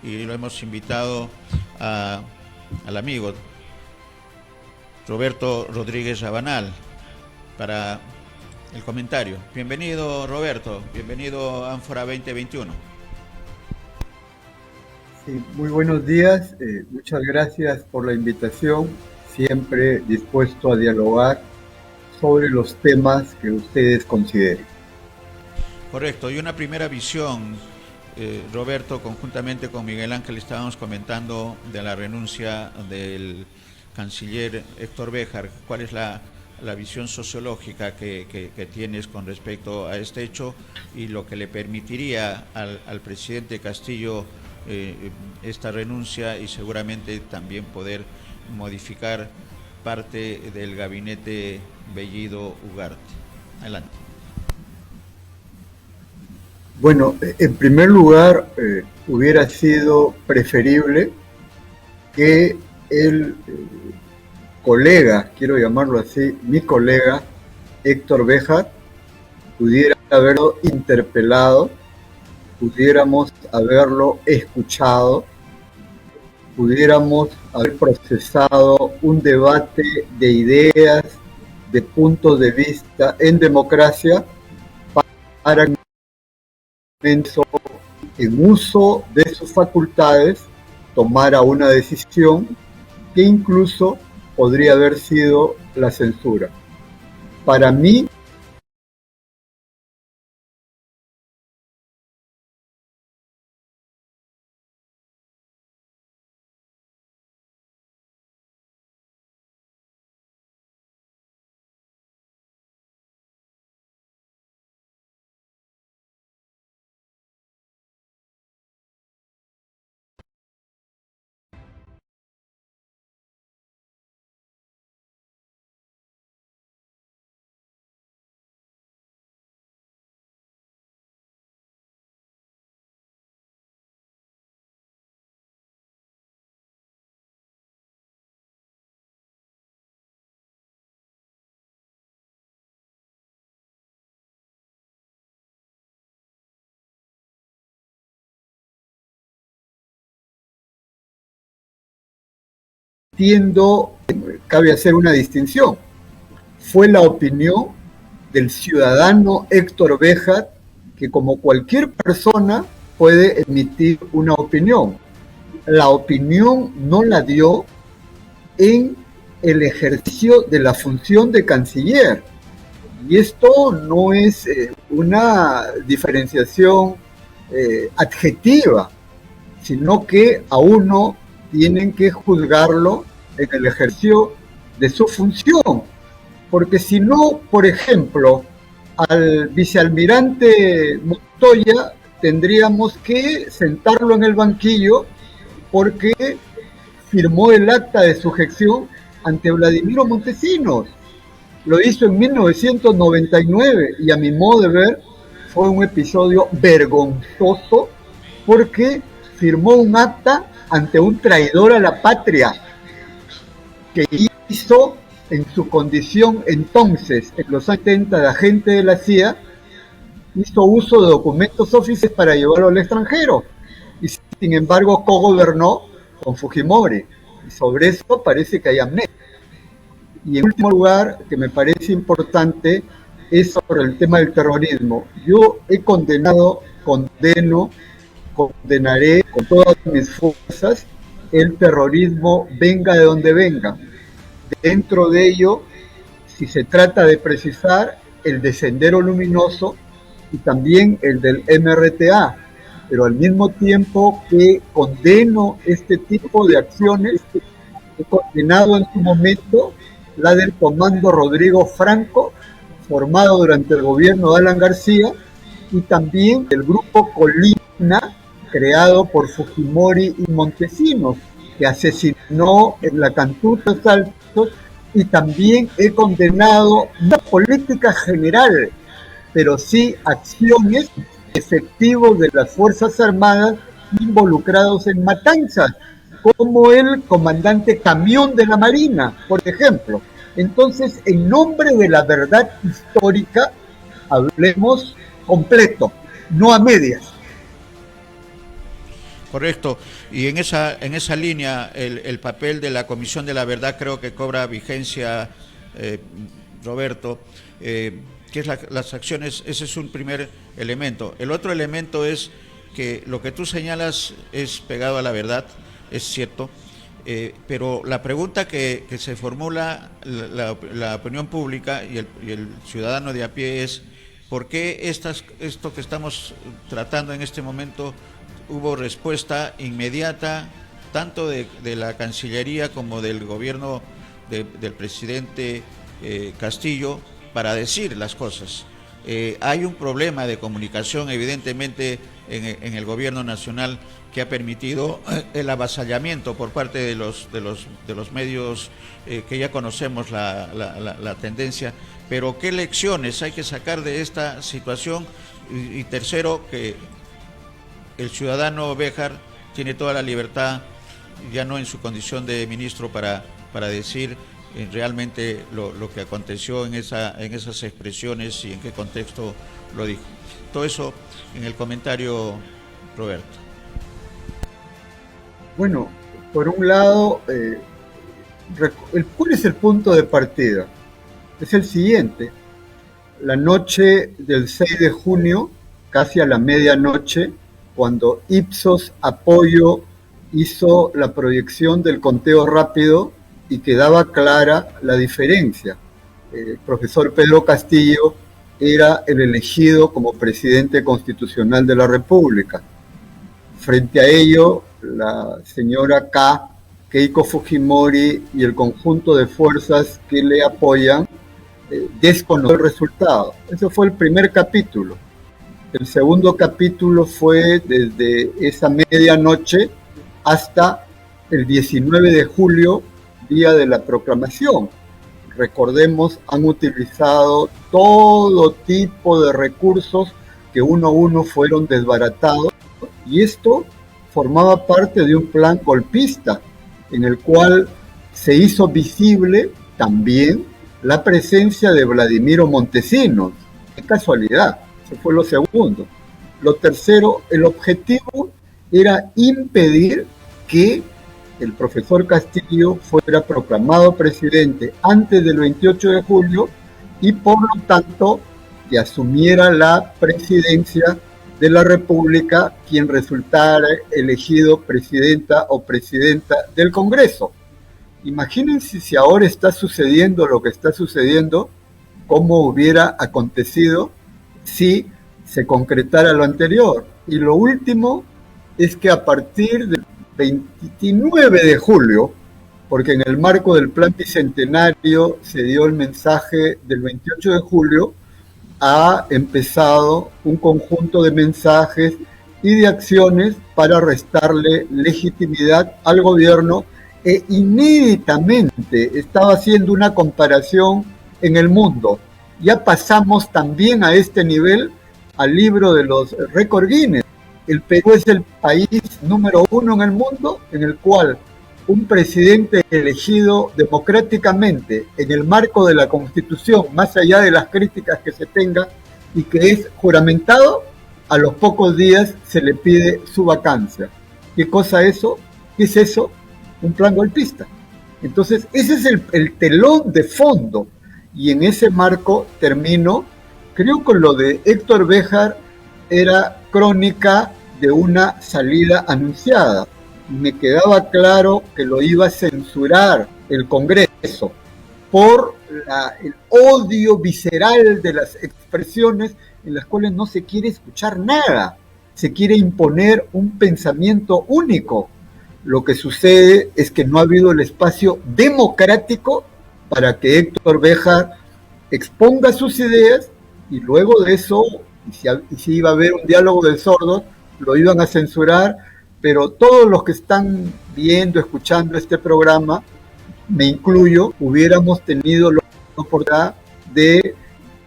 y lo hemos invitado al amigo Roberto Rodríguez Rabanal para el comentario. Bienvenido, Roberto, bienvenido a Ánfora 2021. Sí, muy buenos días, muchas gracias por la invitación, siempre dispuesto a dialogar sobre los temas que ustedes consideren. Correcto, y una primera visión, Roberto, conjuntamente con Miguel Ángel estábamos comentando de la renuncia del canciller Héctor Béjar. ¿Cuál es la visión sociológica que tienes con respecto a este hecho y lo que le permitiría al presidente Castillo esta renuncia y seguramente también poder modificar parte del gabinete Bellido Ugarte? Adelante. Bueno, en primer lugar, hubiera sido preferible que el colega, quiero llamarlo así, mi colega Héctor Béjar, pudiera haberlo interpelado, pudiéramos haberlo escuchado, pudiéramos haber procesado un debate de ideas, de puntos de vista en democracia para que en uso de sus facultades tomara una decisión que incluso podría haber sido la censura. Para mí, entiendo, cabe hacer una distinción. Fue la opinión del ciudadano Héctor Béjar, que como cualquier persona puede emitir una opinión. La opinión no la dio en el ejercicio de la función de canciller. Y esto no es una diferenciación adjetiva, sino que a uno tienen que juzgarlo en el ejercicio de su función. Porque si no, por ejemplo, al vicealmirante Montoya tendríamos que sentarlo en el banquillo porque firmó el acta de sujeción ante Vladimiro Montesinos. Lo hizo en 1999 y a mi modo de ver fue un episodio vergonzoso porque firmó un acta ante un traidor a la patria que hizo en su condición entonces, en los 70 de agente de la CIA, hizo uso de documentos oficiales para llevarlo al extranjero y sin embargo cogobernó con Fujimori y sobre eso parece que hay amnesia. Y en último lugar, que me parece importante, es sobre el tema del terrorismo. Yo he condenaré con todas mis fuerzas el terrorismo, venga de donde venga. Dentro de ello, si se trata de precisar, el de Sendero Luminoso y también el del MRTA, pero al mismo tiempo que condeno este tipo de acciones, he condenado en su momento la del Comando Rodrigo Franco, formado durante el gobierno de Alan García, y también el grupo Colina, creado por Fujimori y Montesinos, que asesinó en la Cantuta Saltos, y también he condenado una política general, pero sí acciones efectivos de las Fuerzas Armadas involucrados en matanzas, como el comandante Camión de la Marina, por ejemplo. Entonces, en nombre de la verdad histórica, hablemos completo, no a medias. Correcto, y en esa línea el papel de la Comisión de la Verdad creo que cobra vigencia, Roberto, que es las acciones. Ese es un primer elemento. El otro elemento es que lo que tú señalas es pegado a la verdad, es cierto, pero la pregunta que se formula la opinión pública y el ciudadano de a pie es: ¿por qué esto que estamos tratando en este momento hubo respuesta inmediata tanto de la Cancillería como del gobierno del presidente Castillo para decir las cosas? Hay un problema de comunicación evidentemente en el gobierno nacional que ha permitido el avasallamiento por parte de los medios, que ya conocemos la tendencia, pero ¿qué lecciones hay que sacar de esta situación? Y tercero, que el ciudadano Béjar tiene toda la libertad, ya no en su condición de ministro, para decir realmente lo que aconteció en esas expresiones y en qué contexto lo dijo. Todo eso en el comentario, Roberto. Bueno, por un lado, ¿cuál es el punto de partida? Es el siguiente: la noche del 6 de junio, casi a la medianoche, cuando Ipsos Apoyo hizo la proyección del conteo rápido y quedaba clara la diferencia. El profesor Pedro Castillo era el elegido como presidente constitucional de la República. Frente a ello, la señora Keiko Fujimori y el conjunto de fuerzas que le apoyan desconoció el resultado. Ese fue el primer capítulo. El segundo capítulo fue desde esa medianoche hasta el 19 de julio, día de la proclamación. Recordemos, han utilizado todo tipo de recursos que uno a uno fueron desbaratados, y esto formaba parte de un plan golpista en el cual se hizo visible también la presencia de Vladimiro Montesinos. Qué casualidad. Eso fue lo segundo. Lo tercero, el objetivo era impedir que el profesor Castillo fuera proclamado presidente antes del 28 de julio y por lo tanto que asumiera la presidencia de la República quien resultara elegido presidenta o presidenta del Congreso. Imagínense si ahora está sucediendo lo que está sucediendo, cómo hubiera acontecido si se concretara lo anterior. Y lo último es que a partir del 29 de julio, porque en el marco del plan bicentenario se dio el mensaje del 28 de julio, ha empezado un conjunto de mensajes y de acciones para restarle legitimidad al gobierno, e inéditamente estaba haciendo una comparación en el mundo. Ya pasamos también a este nivel al libro de los récord Guinness. El Perú es el país número 1 en el mundo en el cual un presidente elegido democráticamente en el marco de la Constitución, más allá de las críticas que se tenga, y que es juramentado, a los pocos días se le pide su vacancia. ¿Qué cosa eso? ¿Qué es eso? Un plan golpista. Entonces, ese es el telón de fondo. Y en ese marco termino, creo que lo de Héctor Béjar era crónica de una salida anunciada. Me quedaba claro que lo iba a censurar el Congreso por el odio visceral de las expresiones en las cuales no se quiere escuchar nada. Se quiere imponer un pensamiento único. Lo que sucede es que no ha habido el espacio democrático para que Héctor Béjar exponga sus ideas, y luego de eso, y si iba a haber un diálogo de sordos, lo iban a censurar. Pero todos los que están viendo, escuchando este programa, me incluyo, hubiéramos tenido la oportunidad de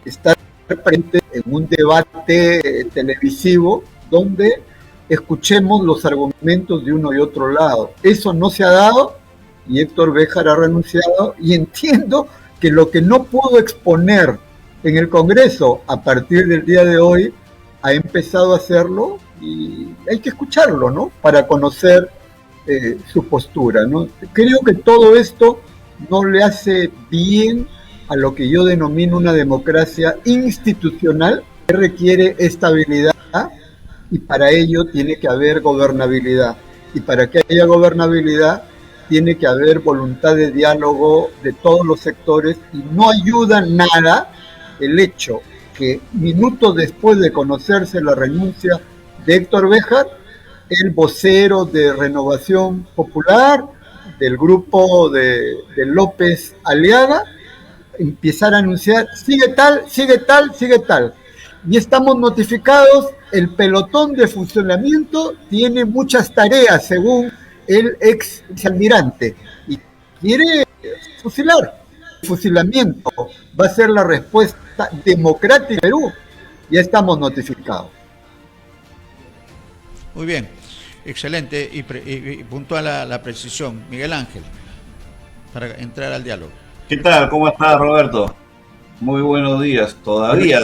estar presente en un debate televisivo donde escuchemos los argumentos de uno y otro lado. Eso no se ha dado y Héctor Béjar ha renunciado, y entiendo que lo que no pudo exponer en el Congreso a partir del día de hoy ha empezado a hacerlo y hay que escucharlo, ¿no? Para conocer su postura, ¿no? Creo que todo esto no le hace bien a lo que yo denomino una democracia institucional que requiere estabilidad y para ello tiene que haber gobernabilidad. Y para que haya gobernabilidad tiene que haber voluntad de diálogo de todos los sectores y no ayuda nada el hecho que minutos después de conocerse la renuncia de Héctor Béjar, el vocero de Renovación Popular del grupo de López Aliaga empezar a anunciar sigue tal, sigue tal, sigue tal. Y estamos notificados, el pelotón de funcionamiento tiene muchas tareas según el ex almirante y quiere fusilar. El fusilamiento va a ser la respuesta democrática de Perú. Ya estamos notificados. Muy bien, excelente y puntual la precisión. Miguel Ángel, para entrar al diálogo. ¿Qué tal? ¿Cómo estás, Roberto? Muy buenos días. Todavía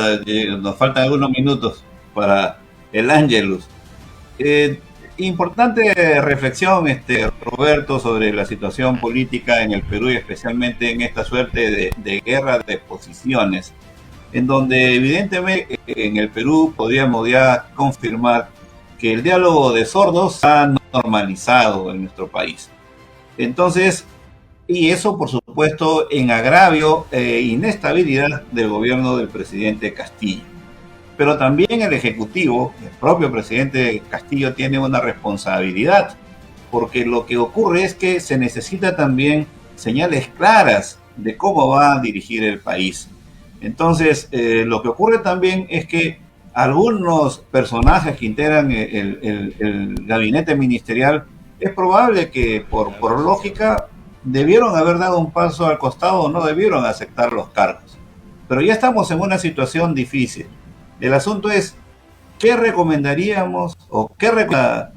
nos faltan algunos minutos para el Ángelus. Importante reflexión, Roberto, sobre la situación política en el Perú y especialmente en esta suerte de guerra de posiciones, en donde evidentemente en el Perú podríamos ya confirmar que el diálogo de sordos se ha normalizado en nuestro país. Entonces, y eso por supuesto en agravio e inestabilidad del gobierno del presidente Castillo. Pero también el Ejecutivo, el propio presidente Castillo, tiene una responsabilidad, porque lo que ocurre es que se necesita también señales claras de cómo va a dirigir el país. Entonces, lo que ocurre también es que algunos personajes que integran el gabinete ministerial, es probable que por lógica debieron haber dado un paso al costado o no debieron aceptar los cargos. Pero ya estamos en una situación difícil. El asunto es, ¿qué recomendaríamos o qué recomienda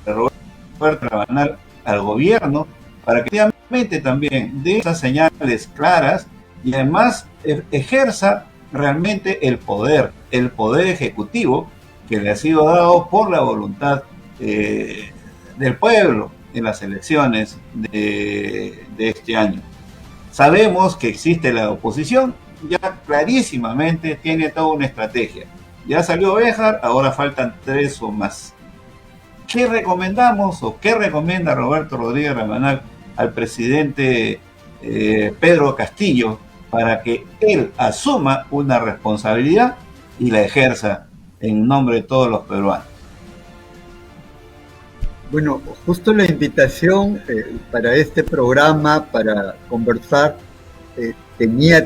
Roberto Rabanal al gobierno para que efectivamente también dé esas señales claras y además ejerza realmente el poder ejecutivo que le ha sido dado por la voluntad del pueblo en las elecciones de este año? Sabemos que existe la oposición, ya clarísimamente tiene toda una estrategia. Ya salió Béjar, ahora faltan 3 o más. ¿Qué recomendamos o qué recomienda Roberto Rodríguez Rabanal al presidente Pedro Castillo para que él asuma una responsabilidad y la ejerza en nombre de todos los peruanos? Bueno, justo la invitación para este programa, para conversar,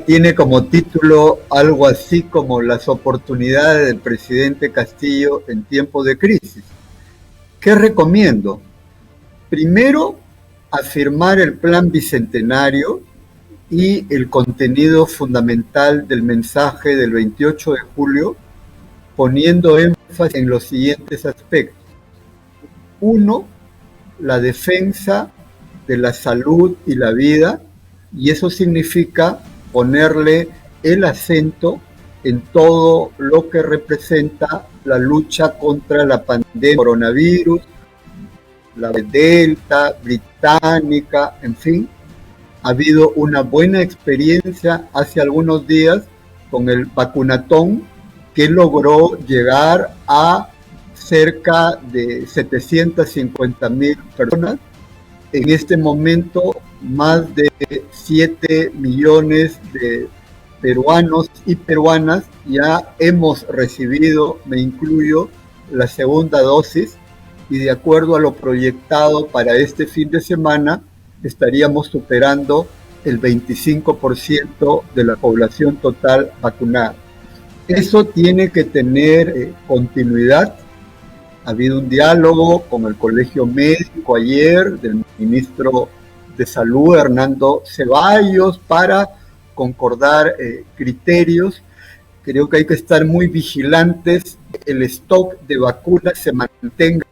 tiene como título algo así como las oportunidades del presidente Castillo en tiempos de crisis. ¿Qué recomiendo? Primero, afirmar el plan bicentenario y el contenido fundamental del mensaje del 28 de julio, poniendo énfasis en los siguientes aspectos. 1, la defensa de la salud y la vida, y eso significa ponerle el acento en todo lo que representa la lucha contra la pandemia coronavirus, la Delta, británica, en fin. Ha habido una buena experiencia hace algunos días con el vacunatón que logró llegar a cerca de 750,000 personas. En este momento, más de 7 millones de peruanos y peruanas ya hemos recibido, me incluyo, la segunda dosis, y de acuerdo a lo proyectado para este fin de semana, estaríamos superando el 25% de la población total vacunada. Eso tiene que tener continuidad. Ha habido un diálogo con el Colegio Médico ayer del ministro de Salud, Hernando Ceballos, para concordar criterios. Creo que hay que estar muy vigilantes, el stock de vacunas se mantenga,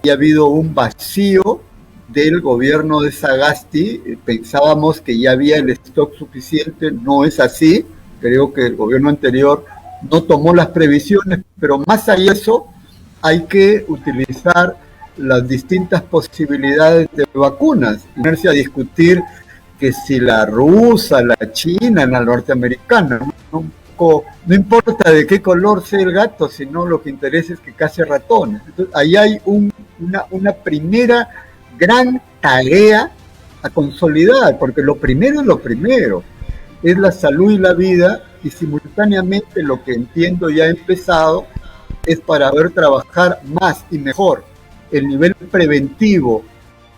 y ha habido un vacío del gobierno de Sagasti. Pensábamos que ya había el stock suficiente, no es así. Creo que el gobierno anterior no tomó las previsiones, pero más allá de eso, hay que utilizar las distintas posibilidades de vacunas, y ponerse a discutir que si la rusa, la china, la norteamericana, no importa de qué color sea el gato, sino lo que interesa es que case ratones. Entonces, ahí hay una primera gran tarea a consolidar, porque lo primero es la salud y la vida, y simultáneamente lo que entiendo ya ha empezado es para poder trabajar más y mejor el nivel preventivo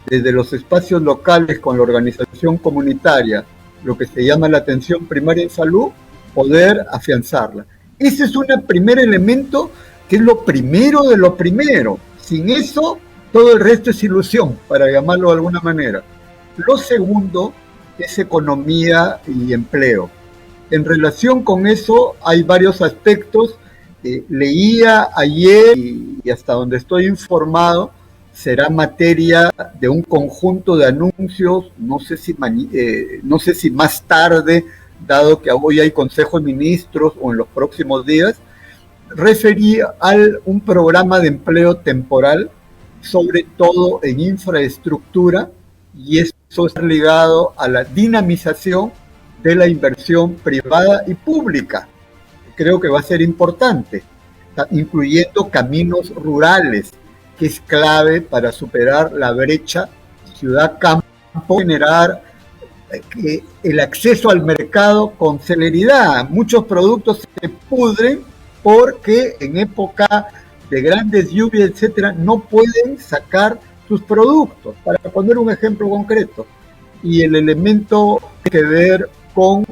desde los espacios locales con la organización comunitaria, lo que se llama la atención primaria en salud, poder afianzarla. Ese es un primer elemento que es lo primero de lo primero. Sin eso, todo el resto es ilusión, para llamarlo de alguna manera. Lo segundo es economía y empleo. En relación con eso hay varios aspectos. Leía ayer y hasta donde estoy informado, será materia de un conjunto de anuncios, no sé si más tarde, dado que hoy hay Consejo de Ministros o en los próximos días, refería a un programa de empleo temporal, sobre todo en infraestructura, y eso está ligado a la dinamización de la inversión privada y pública. Creo que va a ser importante, incluyendo caminos rurales, que es clave para superar la brecha ciudad-campo, generar el acceso al mercado con celeridad. Muchos productos se pudren porque en época de grandes lluvias, etcétera, no pueden sacar sus productos, para poner un ejemplo concreto. Y el elemento tiene que ver con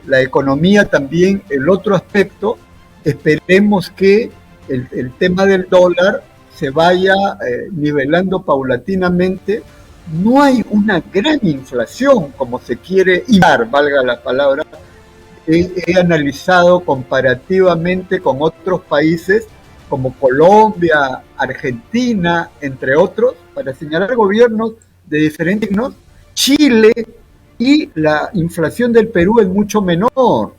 la economía también, el otro aspecto. Esperemos que el tema del dólar se vaya nivelando paulatinamente. No hay una gran inflación como se quiere imitar, valga la palabra. He analizado comparativamente con otros países como Colombia, Argentina, entre otros, para señalar gobiernos de diferentes signos. Chile, y la inflación del Perú es mucho menor.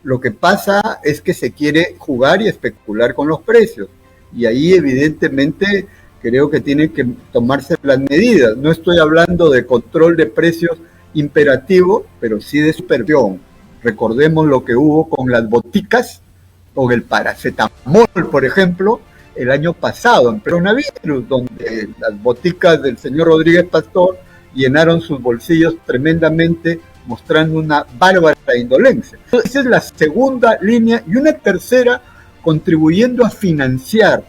Lo que pasa es que se quiere jugar y especular con los precios, y ahí evidentemente creo que tienen que tomarse las medidas. No estoy hablando de control de precios imperativo, pero sí de supervisión. Recordemos lo que hubo con las boticas, con el paracetamol, por ejemplo, el año pasado, en coronavirus, donde las boticas del señor Rodríguez Pastor llenaron sus bolsillos tremendamente, mostrando una bárbara indolencia. Entonces, esa es la segunda línea, y una tercera, contribuyendo a financiar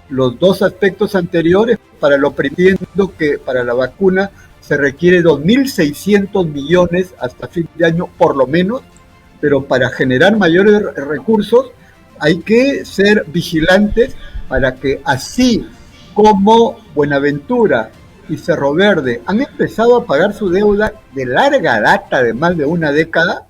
los dos aspectos anteriores, para lo pretendiendo que para la vacuna se requiere 2.600 millones hasta fin de año, por lo menos, pero para generar mayores recursos hay que ser vigilantes para que, así como Buenaventura y Cerro Verde han empezado a pagar su deuda de larga data, de más de una década,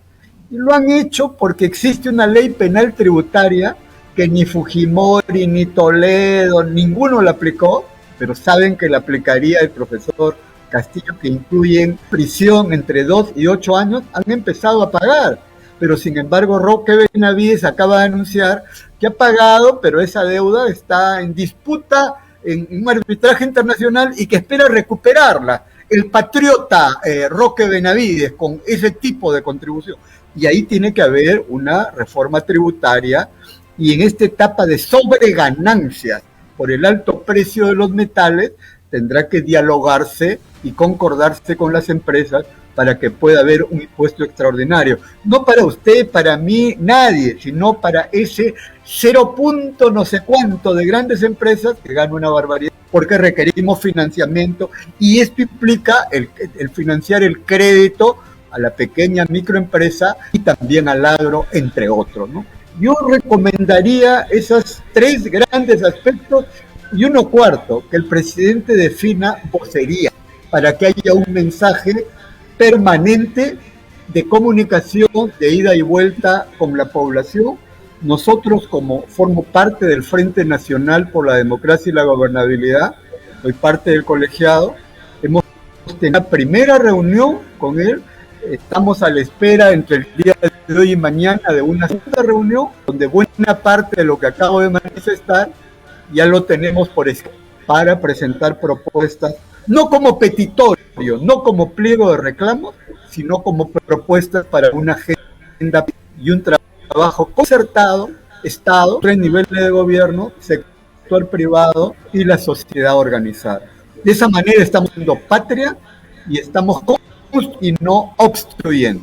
y lo han hecho porque existe una ley penal tributaria que ni Fujimori, ni Toledo, ninguno la aplicó, pero saben que la aplicaría el profesor Castillo, que incluyen prisión entre 2 y 8 años, han empezado a pagar. Pero sin embargo Roque Benavides acaba de anunciar que ha pagado, pero esa deuda está en disputa en un arbitraje internacional y que espera recuperarla. El patriota Roque Benavides, con ese tipo de contribución. Y ahí tiene que haber una reforma tributaria, y en esta etapa de sobreganancias por el alto precio de los metales tendrá que dialogarse y concordarse con las empresas para que pueda haber un impuesto extraordinario. No para usted, para mí, nadie, sino para ese 0 punto no sé cuánto de grandes empresas que ganan una barbaridad, porque requerimos financiamiento, y esto implica el financiar el crédito a la pequeña microempresa y también al agro, entre otros, ¿no? Yo recomendaría esos 3 grandes aspectos, y uno cuarto, que el presidente defina vocería, para que haya un mensaje permanente de comunicación, de ida y vuelta con la población. Nosotros, como formo parte del Frente Nacional por la Democracia y la Gobernabilidad, soy parte del colegiado, hemos tenido una primera reunión con él. Estamos a la espera entre el día de hoy y mañana de una segunda reunión, donde buena parte de lo que acabo de manifestar ya lo tenemos por escrito para presentar propuestas, no como petitorio, no como pliego de reclamos, sino como propuestas para una agenda y un trabajo concertado, Estado, tres niveles de gobierno, sector privado y la sociedad organizada. De esa manera estamos siendo patria y estamos y no obstruyendo.